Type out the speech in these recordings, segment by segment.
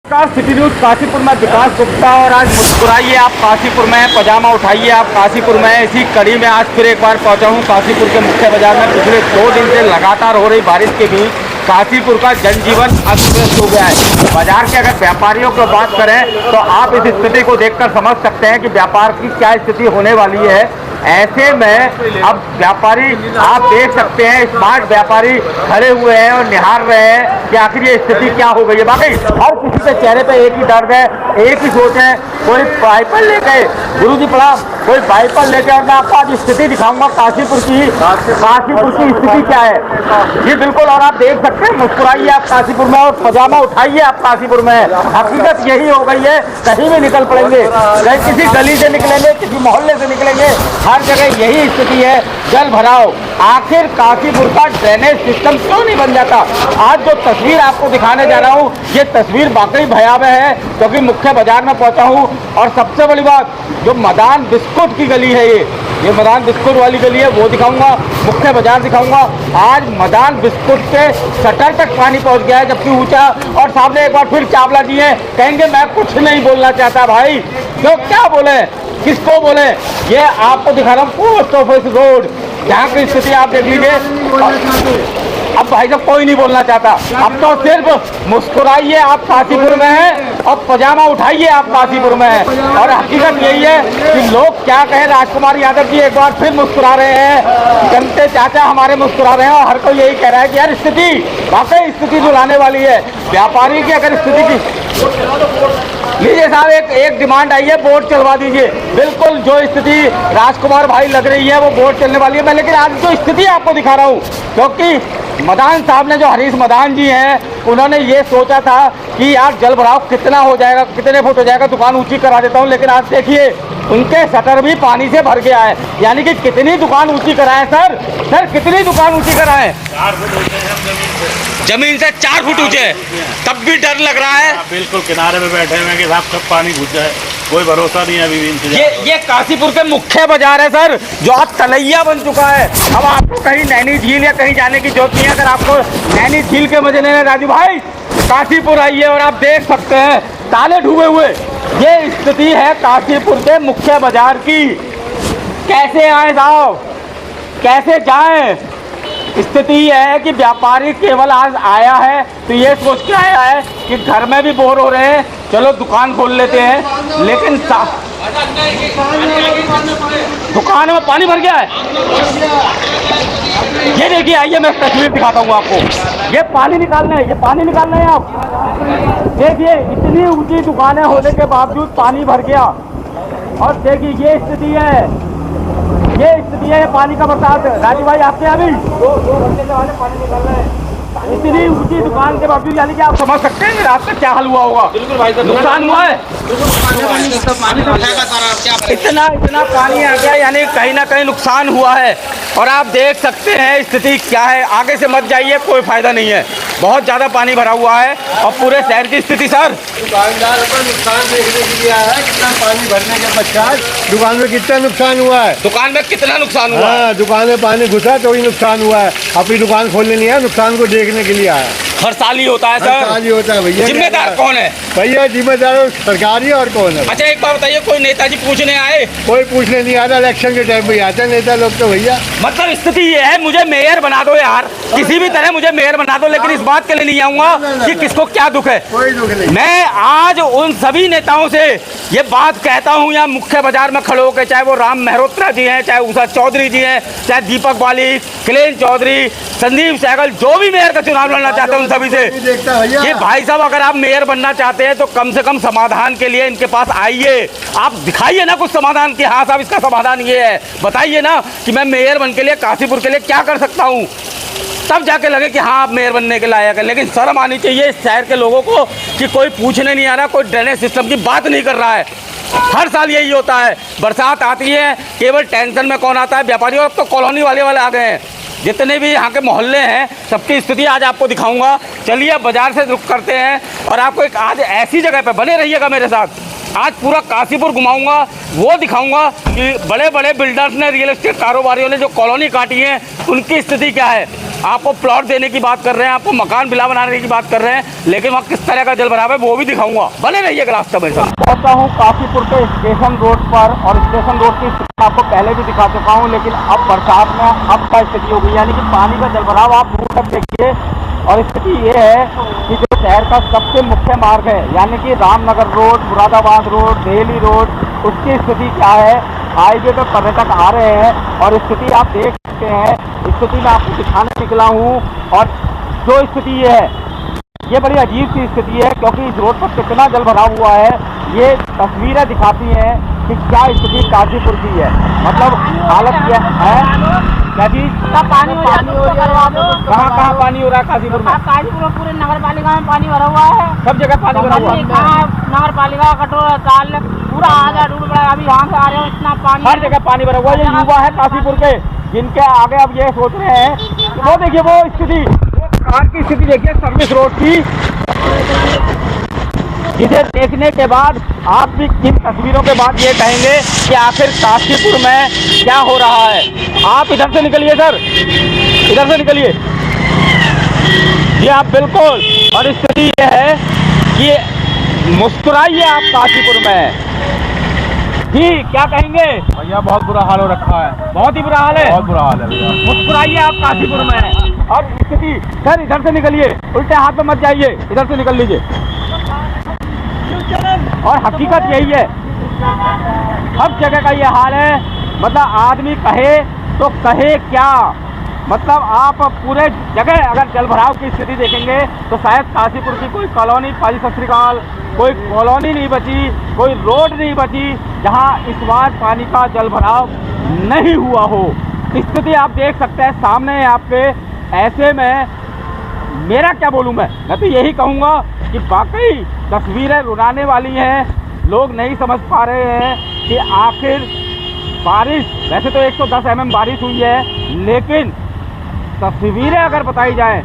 City news Kashipur में विकास गुप्ता। और आज मुस्कुराइए आप काशीपुर में, पजामा उठाइए आप काशीपुर में। इसी कड़ी में आज फिर एक बार पहुंचा हूं काशीपुर के मुख्य बाजार में। पिछले 2 दिन से लगातार हो रही बारिश के बीच काशीपुर का जनजीवन अस्त व्यस्त हो गया है। बाजार के अगर व्यापारियों की बात करें तो आप इस स्थिति को देखकर समझ सकते हैं कि व्यापार की क्या स्थिति होने वाली है। ऐसे में अब व्यापारी आप देख सकते हैं, स्मार्ट व्यापारी खड़े हुए हैं और निहार रहे हैं कि आखिर ये स्थिति क्या हो गई है। बाकी हर किसी के चेहरे पे एक ही दर्द है, एक ही सोच है। कोई बाइपल लेके, गुरुजी प्रणाम, कोई बाइपल लेके, और मैं आपको आज स्थिति दिखाऊंगा काशीपुर की स्थिति क्या है। जी बिल्कुल, और आप देख सकते हैं, मुस्कुराइए आप काशीपुर में और पजामा उठाइए आप काशीपुर में। हकीकत यही हो गई है, कहीं भी निकल पड़ेंगे, कहीं किसी गली से निकलेंगे, किसी मोहल्ले से निकलेंगे, हर जगह यही स्थिति है, जल भराव। आखिर काशीपुर का ड्रेनेज सिस्टम क्यों नहीं बन जाता? आज जो तस्वीर आपको दिखाने जा रहा हूँ, ये तस्वीर वाकई भयावह है, क्योंकि मुख्य बाजार में पहुंचा हूँ। और सबसे बड़ी बात, जो मदान बिस्कुट की गली है, ये मदान बिस्कुट वाली गली है, वो दिखाऊंगा, मुख्य बाजार दिखाऊंगा। आज मदान बिस्कुट के शटर तक पानी पहुंच गया है, जबकि ऊंचा। और सामने एक बार फिर चावला जी हैं, कहेंगे मैं कुछ नहीं बोलना चाहता। भाई क्यों, क्या बोले, किसको बोले? ये आपको दिखा रहा हूँ पोस्ट ऑफिस रोड, यहाँ की स्थिति आप देख लीजिए। अब भाई साहब कोई नहीं बोलना चाहता, अब तो सिर्फ मुस्कुराइए आप काशीपुर में हैं और पजामा उठाइए आप काशीपुर में हैं। और हकीकत यही है कि लोग क्या कहें। राजकुमार यादव जी एक बार फिर मुस्कुरा रहे हैं, जनते चाचा हमारे मुस्कुरा रहे हैं, और हर कोई यही कह रहा है कि यार स्थिति वाकई स्थिति रुलाने वाली है। व्यापारी की अगर स्थिति की लीजिए साहब, एक डिमांड आई है, बोर्ड चलवा दीजिए। बिल्कुल जो स्थिति राजकुमार भाई लग रही है वो बोर्ड चलने वाली है। मैं लेकिन आज जो स्थिति आपको दिखा रहा हूँ, क्योंकि मदान साहब ने, जो हरीश मदान जी हैं, उन्होंने ये सोचा था कि यार जल भराव कितना हो जाएगा, कितने फुट हो जाएगा, दुकान ऊंची करा देता हूँ। लेकिन आज देखिए उनके शटर भी पानी से भर गया है। यानी कि कितनी दुकान ऊंची कराएं सर कितनी दुकान ऊंची कराएं? 4 फुट जमीन से 4 फुट ऊंचे, तब भी डर लग रहा है। बिल्कुल किनारे में बैठे हुए कि साहब सब पानी घुस जाए, कोई भरोसा नहीं है अभी भी। ये काशीपुर के मुख्य बाजार है सर, जो आज तलैया बन चुका है। अब आपको कहीं नैनी झील या कहीं जाने की जरूरत नहीं है। अगर आपको नैनी झील के मजे लेने, राजू भाई काशीपुर आइए और आप देख सकते हैं ताले डूबे हुए। ये स्थिति है काशीपुर के मुख्य बाजार की। कैसे आए साहब, कैसे जाएं? स्थिति यह है कि व्यापारी केवल आज आया है तो ये सोच के आया है कि घर में भी बोर हो रहे हैं, चलो दुकान खोल लेते हैं। लेकिन दुकान में पानी भर गया है। ये देखिए, आइए मैं तस्वीर दिखाता हूँ आपको। ये पानी निकालना है, आप देखिए, इतनी ऊंची दुकानें होने के बावजूद पानी भर गया। और देखिए ये स्थिति है पानी का बरसात। राजू भाई आपके यहाँ भी 2 घंटे से वाले पानी निकल रहे हैं, इतनी ऊंची दुकान के बावजूद। यानी कि आप समझ सकते हैं रात में क्या हाल हुआ होगा। बिल्कुल भाई साहब, नुकसान हुआ है, इतना पानी आ गया, यानी कहीं ना कहीं नुकसान हुआ है। और आप देख सकते हैं स्थिति क्या है। आगे से मत जाइए, कोई फायदा नहीं है, बहुत ज़्यादा पानी भरा हुआ है। और पूरे शहर की स्थिति सर, दुकानदार पर नुकसान देखने के लिए आया है। कितना पानी भरने के पश्चात दुकान में कितना नुकसान हुआ है, दुकान में कितना नुकसान हुआ? हाँ, दुकान में पानी घुसा तो ही नुकसान हुआ है। अपनी दुकान खोलने नहीं आया, नुकसान को देखने के लिए आया। हर साल ही होता है सर, हर साल ही होता है भैया। जिम्मेदार कौन है भैया? जिम्मेदार सरकार ही, और कौन है? अच्छा एक बात बताइए, कोई नेताजी पूछने आए? कोई पूछने नहीं आता, इलेक्शन के टाइम पे आते हैं नेता लोग तो भैया। मतलब स्थिति ये है, मुझे मेयर बना दो यार, किसी भी तरह मुझे मेयर बना दो, लेकिन इस बात के लिए नहीं आऊंगा कि किसको क्या दुख है। कोई दुख नहीं। मैं आज उन सभी नेताओं से ये बात कहता हूँ, यहाँ मुख्य बाजार में खड़े होकर, चाहे वो राम मेहरोत्रा जी हैं, चाहे उषा चौधरी जी हैं, चाहे दीपक बाली, कलेन चौधरी, संदीप सहगल, जो भी मेयर का चुनाव लड़ना चाहते हैं, उन सभी से ये भाई साहब, अगर आप मेयर बनना चाहते हैं तो कम से कम समाधान के लिए इनके पास आइए। आप दिखाइए ना कुछ समाधान की, हाँ साहब इसका समाधान ये है, बताइए ना कि मैं मेयर बन के लिए काशीपुर के लिए क्या कर सकता हूँ। तब जाके लगे कि हाँ आप मेयर बनने के लायक है। लेकिन शर्म आनी चाहिए इस शहर के लोगों को कि कोई पूछने नहीं आ रहा, कोई ड्रेनेज सिस्टम की बात नहीं कर रहा है। हर साल यही होता है, बरसात आती है केवल टेंशन में कौन आता है? व्यापारी। और अब तो कॉलोनी वाले आ गए हैं, जितने भी यहाँ के मोहल्ले हैं सबकी स्थिति आज आपको दिखाऊंगा। चलिए बाजार से रुक करते हैं और आपको एक आज ऐसी जगह पे बने रहिएगा मेरे साथ। आज पूरा काशीपुर घुमाऊंगा, वो दिखाऊंगा कि बड़े बड़े बिल्डर्स ने, रियल एस्टेट कारोबारियों ने जो कॉलोनी काटी है उनकी स्थिति क्या है। आपको प्लॉट देने की बात कर रहे हैं, आपको मकान बिला बनाने की बात कर रहे हैं, लेकिन वहाँ किस तरह का जल भराव है वो भी दिखाऊंगा। बने रहिएगा रास्ते में। पहुंचा हूँ काशीपुर के स्टेशन रोड पर, और स्टेशन रोड की स्थिति आपको पहले भी दिखा चुका हूँ, लेकिन अब बरसात में अब क्या स्थिति हो गई, यानी कि पानी का जल भराव आप दूर तक देखिए। और स्थिति ये है कि जो शहर का सबसे मुख्य मार्ग है, यानी कि Ramnagar road, Moradabad road, Delhi road, उसकी स्थिति क्या है। हाईवे पे पर्यटक आ रहे हैं और स्थिति आप देख सकते हैं। स्थिति मैं आपको दिखाने निकला हूँ, और जो स्थिति ये है, ये बड़ी अजीब सी स्थिति है, क्योंकि इस रोड पर कितना जल भराव हुआ है ये तस्वीरें दिखाती हैं कि क्या स्थिति काशीपुर की है। मतलब हालत क्या है, क्या चीज पानी हो रहा है। कहाँ कहाँ पानी हो रहा है काशीपुर में? काशीपुर में पूरे नगर पालिका में पानी भरा हुआ है, सब जगह पानी भरा हुआ है। नगर पालिका कटोरा चाल पूरा आधा डूब रहा है। अभी यहाँ से आ रहे हो, इतना पानी हर जगह पानी भरा हुआ है। ये युवा है काशीपुर के, जिनके आगे अब ये सोच रहे हैं कि वो देखिए वो स्थिति, वो कार की स्थिति देखिए सर्विस रोड की, जिसे देखने के बाद आप भी इन तस्वीरों के बाद ये कहेंगे कि आखिर काशीपुर में क्या हो रहा है। आप इधर से निकलिए सर, इधर से निकलिए जी आप, बिल्कुल। और स्थिति ये है कि मुस्कुराइए आप काशीपुर में जी, क्या कहेंगे भैया? बहुत बुरा हाल हो रखा है, बहुत ही बुरा हाल है, बहुत बुरा हाल है भैया। मुस्कुराइए आप काशीपुर में। और स्थिति सर इधर से निकलिए, उल्टे हाथ में मत जाइए, इधर से निकल लीजिए। और हकीकत यही है, सब जगह का ये हाल है। मतलब आदमी कहे तो कहे क्या, मतलब आप पूरे जगह अगर जल भराव की स्थिति देखेंगे तो शायद काशीपुर की कोई कॉलोनी, पाजी सत श्री अकाल, कोई कॉलोनी नहीं बची, कोई रोड नहीं बची जहां इस बार पानी का जल भराव नहीं हुआ हो। स्थिति आप देख सकते हैं सामने है आपके। ऐसे में मेरा क्या बोलूं, मैं तो यही कहूँगा कि वाकई तस्वीरें रुलाने वाली हैं। लोग नहीं समझ पा रहे हैं कि आखिर बारिश, वैसे तो 110 mm बारिश हुई है, लेकिन तस्वीरें अगर बताई जाएं,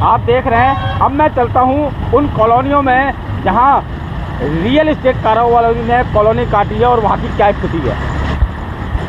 आप देख रहे हैं। अब मैं चलता हूं उन कॉलोनियों में जहां रियल एस्टेट कारोबारियों ने कॉलोनी काटी है और वहां की क्या स्थिति है।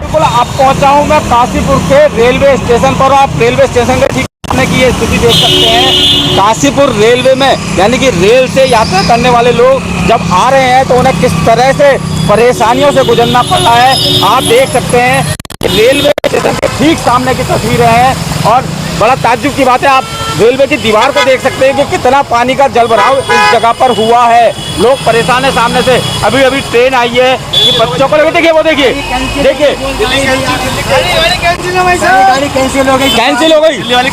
बिल्कुल अब पहुंचा हूं मैं काशीपुर के रेलवे स्टेशन पर। आप रेलवे स्टेशन के ठीक सामने की ये स्थिति देख सकते हैं। काशीपुर रेलवे में, यानी कि रेल से यात्रा करने वाले लोग जब आ रहे हैं तो उन्हें किस तरह से परेशानियों से गुजरना पड़ रहा है आप देख सकते हैं। रेलवे स्टेशन के ठीक सामने की तस्वीरें हैं, और बड़ा ताज्जुब की बात है, आप रेलवे की दीवार को देख सकते हैं कि कितना पानी का जल भराव इस जगह पर हुआ है। लोग परेशान है सामने से। अभी अभी ट्रेन आई है कि बच्चों को लेकर, देखिए वो देखिए देखिए गाड़ी कैंसिल हो गई, कैंसिल हो गई, वाली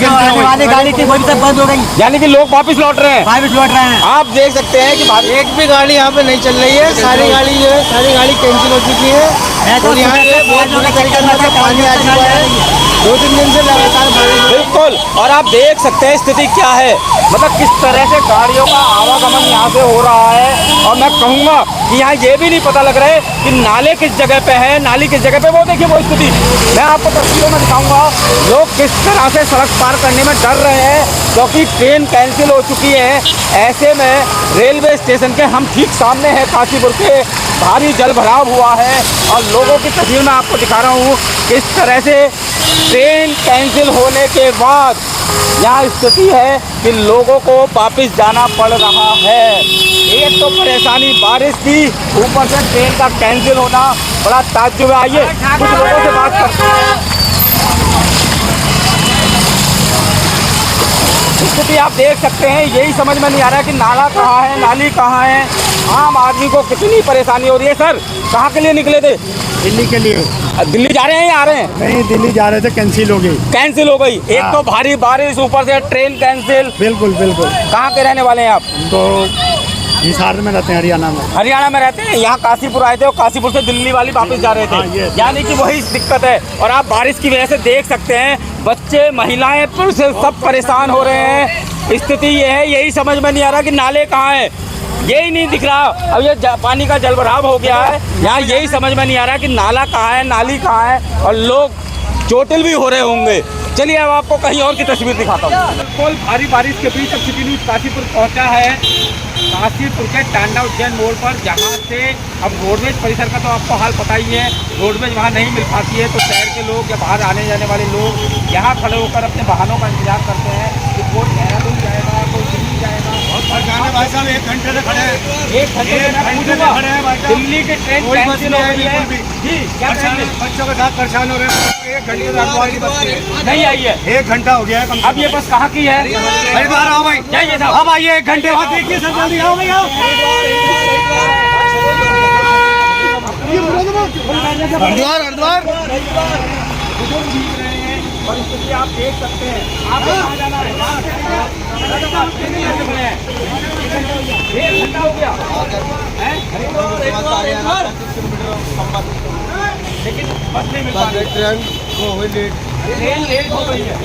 गाड़ी थी वो भी सब बंद हो गई, यानी कि लोग वापस लौट रहे हैं। वापस लौट रहे हैं। आप देख सकते हैं कि एक भी गाड़ी यहाँ पे नहीं चल रही है, सारी गाड़ी जो है सारी गाड़ी कैंसिल हो चुकी है। और यहाँ पे बहुत बुरी तरीके से पानी आ चुका है, 2-3 दिन से लगातार बारिश। बिल्कुल, और आप देख सकते हैं स्थिति क्या है, मतलब किस तरह से गाड़ियों का आवागमन यहाँ से हो रहा है। और मैं कहूँगा कि यहाँ ये भी नहीं पता लग रहा है कि नाले किस जगह पे है, नाली किस जगह पे। वो देखिए वो स्थिति मैं आपको तस्वीरों में दिखाऊंगा। लोग किस तरह से सड़क पार करने में डर रहे हैं क्योंकि ट्रेन कैंसिल हो चुकी है। ऐसे में रेलवे स्टेशन के हम ठीक सामने हैं काशीपुर के, भारी जल भराव हुआ है और लोगों की तस्वीर मैं आपको दिखा रहा हूँ किस तरह से ट्रेन कैंसिल होने के बाद यहाँ स्थिति है कि लोगों को वापस जाना पड़ रहा है। एक तो परेशानी बारिश की, ऊपर से ट्रेन का कैंसिल होना, बड़ा ताज्जुब है। आइए कुछ लोगों से बात करते हैं। स्थिति आप देख सकते हैं, यही समझ में नहीं आ रहा है कि नाला कहाँ है, नाली कहाँ है। आम आदमी को कितनी परेशानी हो रही है। सर कहाँ के लिए निकले थे? दिल्ली के लिए। दिल्ली जा रहे हैं या आ रहे हैं? नहीं, दिल्ली जा रहे थे, कैंसिल हो गई। कैंसिल हो गई। एक तो भारी बारिश, ऊपर से ट्रेन कैंसिल। बिल्कुल बिल्कुल। कहाँ के रहने वाले हैं आप? तो हिसार में रहते हैं, हरियाणा में। हरियाणा में रहते हैं। यहाँ काशीपुर आए थे और काशीपुर से दिल्ली वाली वापस जा रहे थे, यानी कि वही दिक्कत है। और आप बारिश की वजह से देख सकते हैं बच्चे, महिलाएं, पुरुष सब परेशान हो रहे हैं। स्थिति ये है, यही समझ में नहीं आ रहा कि नाले कहाँ है, यही नहीं दिख रहा। अब ये पानी का जल भराव हो गया है यहाँ, यही समझ में नहीं आ रहा कि नाला कहाँ है, नाली कहाँ है, और लोग चोटिल भी हो रहे होंगे। चलिए अब आपको कहीं और की तस्वीर दिखाता हूँ। बिल्कुल भारी बारिश के बीच अब सिटी न्यूज़ काशीपुर पहुँचा है काशीपुर के टांडा उज्जैन मोड़ पर, जहाँ से अब रोडवेज परिसर का तो आपको हाल पता ही है, रोडवेज वहाँ नहीं मिल पाती है, तो शहर के लोग या बाहर आने जाने वाले लोग यहाँ खड़े होकर अपने वाहनों का इंतजार करते हैं कि कोई देहरादून जाएगा, कोई दिल्ली जाएगा। भाई साहब 1 घंटे से खड़े हैं, 1 घंटे से खड़े हैं भाई साहब। दिल्ली की ट्रेन कोई बस कैंसिल हो नहीं गई आई है बिल्कुल भी। जी, क्या करेंगे? बच्चों के साथ परेशान हो रहे हैं, 1 घंटे से अखबार की बस नहीं आई है। 1 घंटा हो गया है। अब ये बस कहाँ की है? हरिद्वार आओ भाई, जाइए साहब। अब आइए 1 घंटे बाद देखिए सर, जल्दी आओ भाई आओ। हरिद्वार बुजुर्ग भीग रहे हैं, परिस्थिति आप देख सकते हैं। आप कहाँ जाना है? 1 घंटा हो गया हैं? लेकिन बस नहीं मिल पा रही, ट्रेन लेट हो गई है,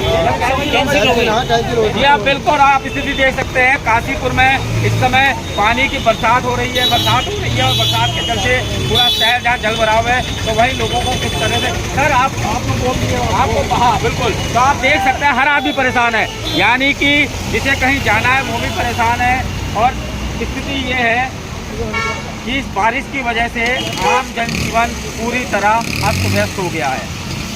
कैंसिल हो गई। जी आप बिल्कुल आप स्थिति देख सकते हैं, काशीपुर में इस समय पानी की बरसात हो रही है, और बरसात के चलते पूरा शहर जहाँ जल भराव है, तो वही लोगों को किस तरह से सर आपको बोल दिए आपको, हाँ बिल्कुल, तो आप देख सकते हैं हर आदमी परेशान है, यानी कि जिसे कहीं जाना है वो भी परेशान है। और स्थिति ये है कि इस बारिश की वजह से आम जनजीवन पूरी तरह अस्त व्यस्त हो गया है।